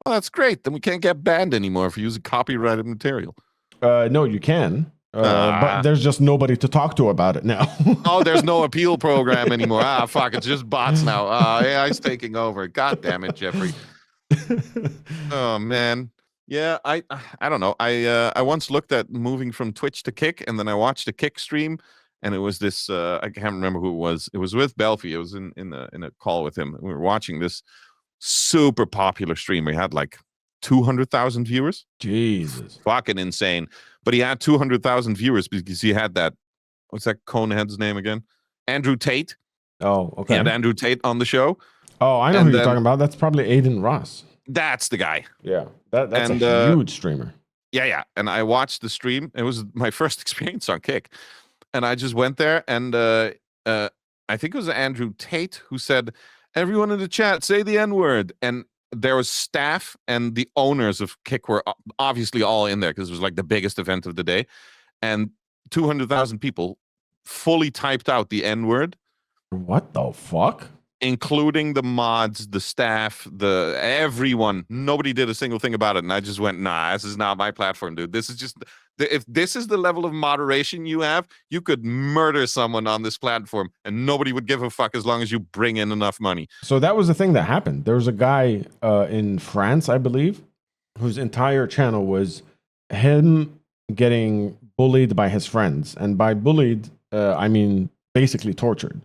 Well, that's great. Then we can't get banned anymore for using copyrighted material. No, you can. But there's just nobody to talk to about it now. Oh, there's no appeal program anymore. Fuck, it's just bots now. AI's taking over. God damn it, Jeffrey. Oh, man. Yeah, I don't know. I once looked at moving from Twitch to Kick, and then I watched a Kick stream, and it was this, I can't remember who it was. It was with Belfie. It was in a call with him. We were watching this super popular stream. He had like 200,000 viewers. Jesus. Fucking insane. But he had 200,000 viewers because he had that, what's that Conehead's name again? Andrew Tate. Oh, okay. He had Andrew Tate on the show. Oh, I know who you're talking about. That's probably Aiden Ross. That's the guy. Yeah. That's a huge streamer. Yeah. And I watched the stream. It was my first experience on Kick. And I just went there and I think it was Andrew Tate who said, everyone in the chat, say the N-word. And there was staff and the owners of Kick were obviously all in there because it was like the biggest event of the day. And 200,000 people fully typed out the N-word. What the fuck? Including the mods, the staff, everyone. Nobody did a single thing about it. And I just went, nah, this is not my platform, dude. This is just, if this is the level of moderation you have, you could murder someone on this platform and nobody would give a fuck as long as you bring in enough money. So that was the thing that happened. There was a guy in France, I believe, whose entire channel was him getting bullied by his friends. And by bullied, I mean basically tortured.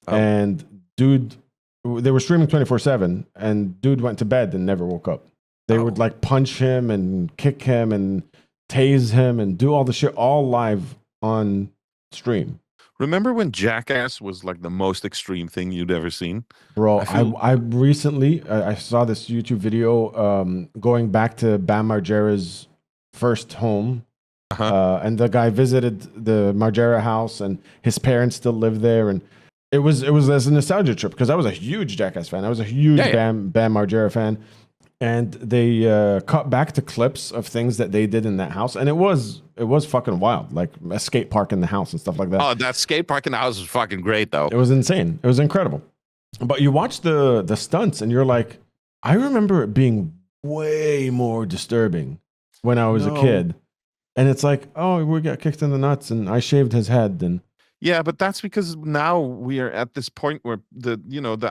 Oh. And dude, they were streaming 24/7, and dude went to bed and never woke up. They would like punch him and kick him and tase him and do all the shit all live on stream. Remember when Jackass was like the most extreme thing you'd ever seen? Bro, I recently I saw this YouTube video going back to Bam Margera's first home. And the guy visited the Margera house and his parents still live there, and it was as a nostalgia trip because I was a huge Jackass fan. I was a huge Bam Margera fan. And they cut back to clips of things that they did in that house, and it was fucking wild, like a skate park in the house and stuff like that. Oh, that skate park in the house was fucking great, though. It was insane. It was incredible. But you watch the stunts, and you're like, I remember it being way more disturbing when I was a kid. And it's like, oh, we got kicked in the nuts, and I shaved his head, and yeah, but that's because now we are at this point where the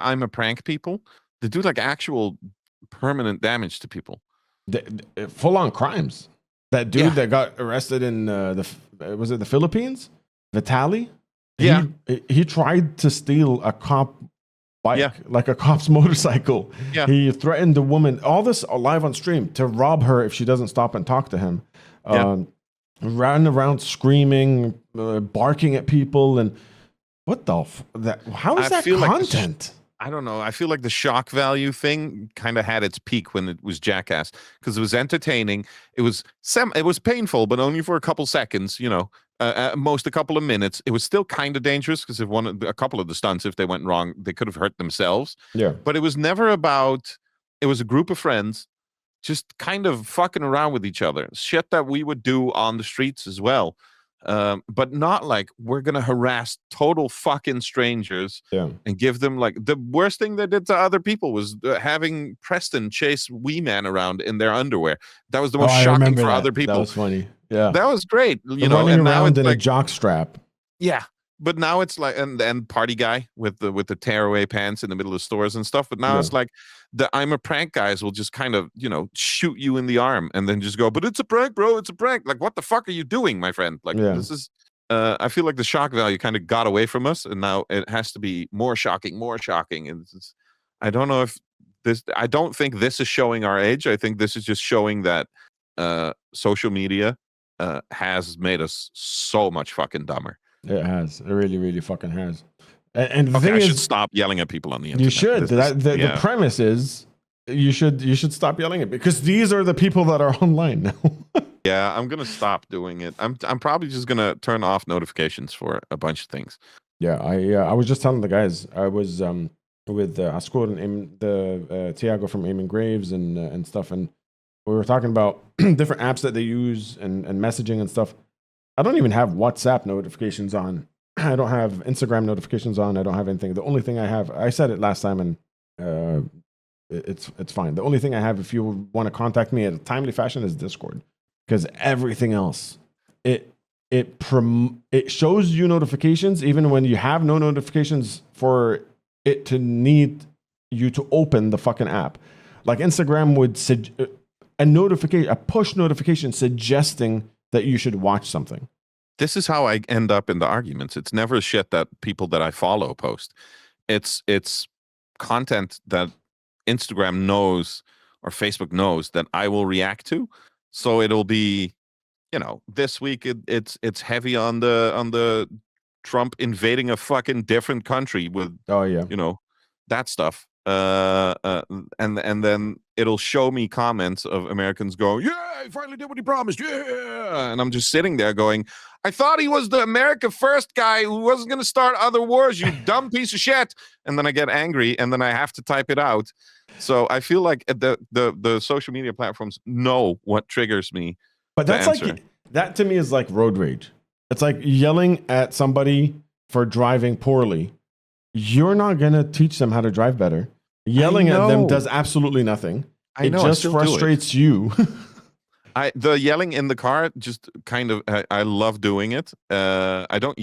I'm a prank people, they do like actual permanent damage to people. Full on crimes. That dude that got arrested in was it the Philippines? Vitali? Yeah. He tried to steal a cop bike, like a cop's motorcycle. Yeah. He threatened the woman, all this live on stream, to rob her if she doesn't stop and talk to him. Ran around screaming, barking at people, and what the how is that content? I don't know. I feel like the shock value thing kind of had its peak when it was Jackass because it was entertaining. It was it was painful, but only for a couple seconds. At most a couple of minutes. It was still kind of dangerous because if a couple of the stunts, if they went wrong, they could have hurt themselves. Yeah. But it was never about. It was a group of friends just kind of fucking around with each other. Shit that we would do on the streets as well. But not like we're gonna harass total fucking strangers and give them like the worst thing they did to other people was having Preston chase Wee Man around in their underwear. That was the most shocking for other people. That was funny. Yeah, that was great. Running around in a jock strap. Yeah, but now it's like and party guy with the tearaway pants in the middle of stores and stuff. But now it's like the I'm a prank guys will just kind of shoot you in the arm and then just go, but it's a prank, bro. It's a prank. Like, what the fuck are you doing, my friend? Like, this is. I feel like the shock value kind of got away from us, and now it has to be more shocking, more shocking. And I don't know if this. I don't think this is showing our age. I think this is just showing that social media has made us so much fucking dumber. It has. It really, really fucking has. And the okay, thing I is, should stop yelling at people on the internet. You should. The premise is you should stop yelling at because these are the people that are online now. Yeah, I'm gonna stop doing it. I'm probably just gonna turn off notifications for a bunch of things. Yeah, I was just telling the guys I was with Ascor and Tiago from Eamon Graves and stuff, and we were talking about different apps that they use and messaging and stuff. I don't even have WhatsApp notifications on. I don't have Instagram notifications on. I don't have anything. The only thing I have, I said it last time, and it's fine. The only thing I have, if you want to contact me in a timely fashion, is Discord, because everything else, it shows you notifications even when you have no notifications for it to need you to open the fucking app. Like Instagram would a push notification suggesting that you should watch something. This is how I end up in the arguments. It's never shit that people that I follow post. It's content that Instagram knows or Facebook knows that I will react to. So it'll be, this week it's heavy on the Trump invading a fucking different country with that stuff. And then it'll show me comments of Americans going, yeah, he finally did what he promised, yeah, and I'm just sitting there going, I thought he was the America First guy who wasn't going to start other wars, you dumb piece of shit. And then I get angry, and then I have to type it out. So I feel like the social media platforms know what triggers me. But that's like that to me is like road rage. It's like yelling at somebody for driving poorly. You're not gonna teach them how to drive better. Yelling at them does absolutely nothing. It just frustrates you. The yelling in the car just kind of I love doing it. I don't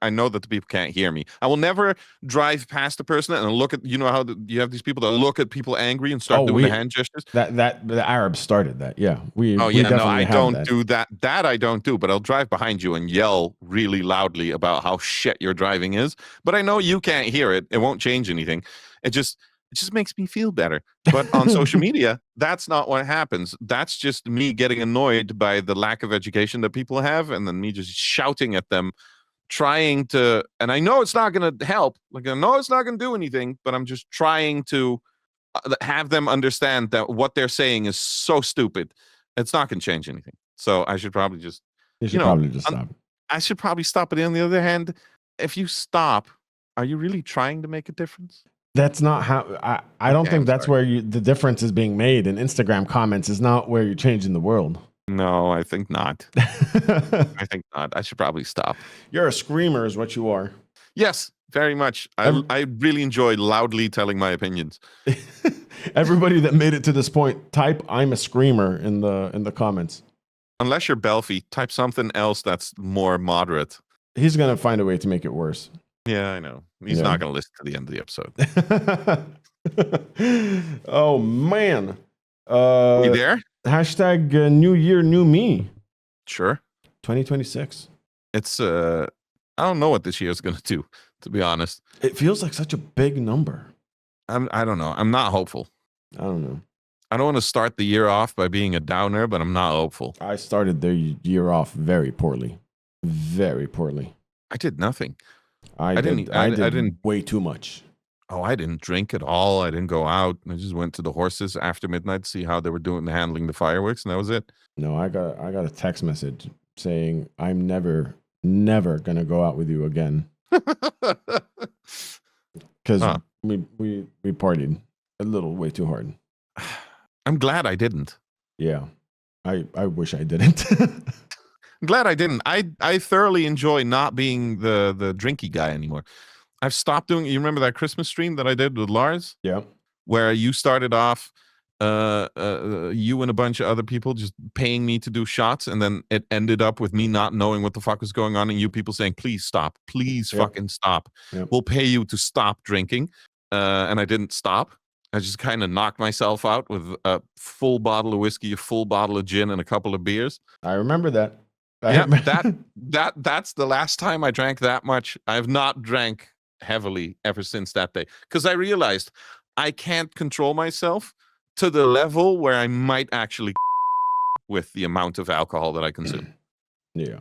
I know that the people can't hear me. I will never drive past a person and look at how you have these people that look at people angry and start doing the hand gestures. That the Arabs started that. Yeah, I don't do that. That I don't do. But I'll drive behind you and yell really loudly about how shit your driving is. But I know you can't hear it. It won't change anything. It just makes me feel better. But on social media, that's not what happens. That's just me getting annoyed by the lack of education that people have, and then me just shouting at them, trying to, and I know it's not going to help. Like, I know it's not going to do anything, but I'm just trying to have them understand that what they're saying is so stupid. It's not going to change anything. So I should probably just, stop. I should probably stop. But on the other hand, if you stop, are you really trying to make a difference? That's not how I don't think that's where the difference is being made. And Instagram comments is not where you're changing the world. No, I think not. I think not. I should probably stop. You're a screamer is what you are. Yes, very much. I really enjoy loudly telling my opinions. Everybody that made it to this point, type "I'm a screamer" in the comments. Unless you're Belfie, type something else that's more moderate. He's gonna find a way to make it worse. Yeah, I know. He's not going to listen to the end of the episode. Oh, man. You there? Hashtag New Year, New Me. Sure. 2026. It's, I don't know what this year is going to do, to be honest. It feels like such a big number. I don't know. I'm not hopeful. I don't know. I don't want to start the year off by being a downer, but I'm not hopeful. I started the year off very poorly. Very poorly. I did nothing. I did way too much. Oh, I didn't drink at all. I didn't go out. I just went to the horses after midnight to see how they were doing handling the fireworks, and that was it. No, I got a text message saying I'm never gonna go out with you again because we partied a little way too hard. I'm glad I didn't. Yeah, I wish I didn't. I'm glad I didn't. I thoroughly enjoy not being the drinky guy anymore. I've stopped doing. You remember that Christmas stream that I did with Lars? Yeah. Where you started off, you and a bunch of other people just paying me to do shots, and then it ended up with me not knowing what the fuck was going on, and you people saying, "Please stop, please fucking stop. We'll pay you to stop drinking," and I didn't stop. I just kind of knocked myself out with a full bottle of whiskey, a full bottle of gin, and a couple of beers. I remember that. That's the last time I drank that much. I have not drank heavily ever since that day, because I realized I can't control myself to the level where I might actually with the amount of alcohol that I consume. Yeah.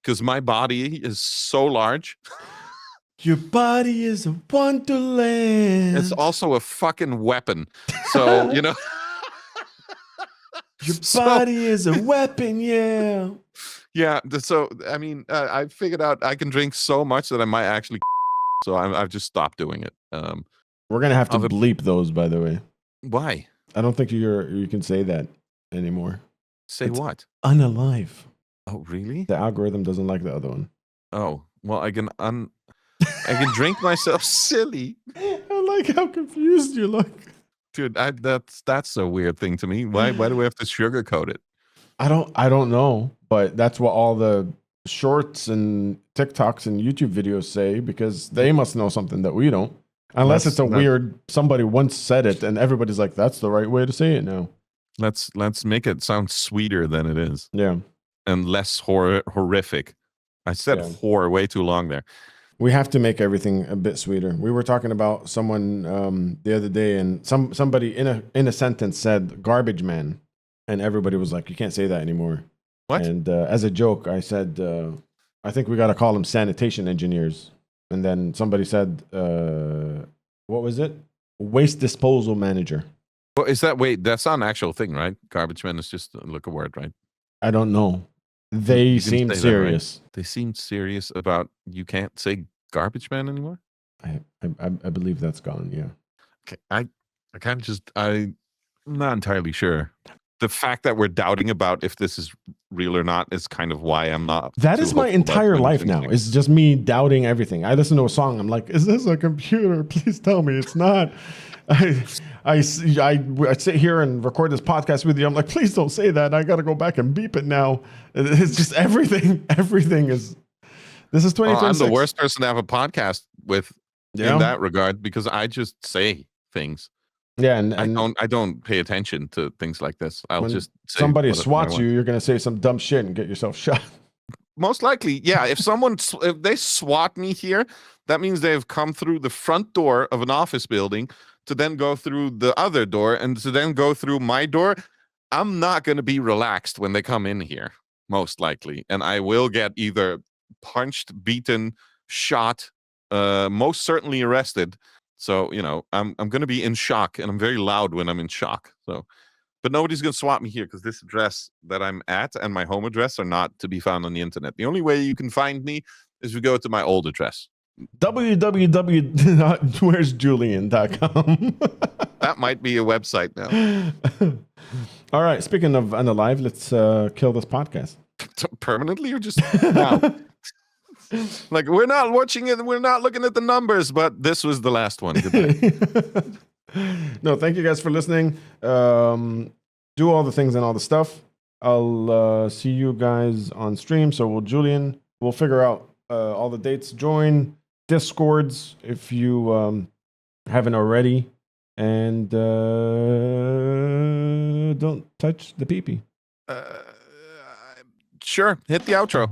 Because my body is so large. Your body is a wonderland. It's also a fucking weapon. So, you know. Your body is a weapon, yeah. Yeah. So, I mean, I figured out I can drink so much that I might actually. So I've just stopped doing it. We're going to have to bleep those, by the way. Why? I don't think you can say that anymore. Say it's what? Unalive. Oh, really? The algorithm doesn't like the other one. Oh, well, I can drink myself silly. I like how confused you look. Dude, that's a weird thing to me. Why do we have to sugarcoat it? I don't know, but that's what all the shorts and TikToks and YouTube videos say, because they must know something that we don't. Unless it's a weird, somebody once said it and everybody's like, that's the right way to say it now. Let's make it sound sweeter than it is. Yeah. And less horrific. I said horror way too long there. We have to make everything a bit sweeter. We were talking about someone the other day, and somebody in a sentence said garbage man, and everybody was like, you can't say that anymore. What? And as a joke, I said, I think we got to call them sanitation engineers. And then somebody said, what was it? Waste disposal manager. Well, that's not an actual thing, right? Garbage man is just a word, right? I don't know. They seemed serious. Right? They seemed serious about you can't say garbage man anymore? I believe that's gone, yeah. Okay. I'm not entirely sure. The fact that we're doubting about if this is real or not is kind of why I'm not. That is my entire life now. It's just me doubting everything. I listen to a song, I'm like, is this a computer? Please tell me it's not. I sit here and record this podcast with you. I'm like, please don't say that. I got to go back and beep it now. It's just everything. Everything is. This is 2026. I'm the worst person to have a podcast with in that regard, because I just say things. Yeah, and I don't pay attention to things like this. I'll just say somebody swats you, you're gonna say some dumb shit and get yourself shot. Most likely, yeah. If they swat me here, that means they've come through the front door of an office building to then go through the other door and to then go through my door. I'm not going to be relaxed when they come in here, most likely. And I will get either punched, beaten, shot, most certainly arrested. So, you know, I'm going to be in shock, and I'm very loud when I'm in shock. So, but nobody's going to swat me here, because this address that I'm at and my home address are not to be found on the internet. The only way you can find me is if you go to my old address. www.where'sjulian.com. That might be a website now. All right. Speaking of unalive, let's kill this podcast. Permanently, or just now? Like, we're not watching it. We're not looking at the numbers, but this was the last one. Goodbye. No, thank you guys for listening. Do all the things and all the stuff. I'll see you guys on stream. So will Julian. We'll figure out all the dates. Join Discords if you haven't already. And don't touch the pee-pee. Sure. Hit the outro.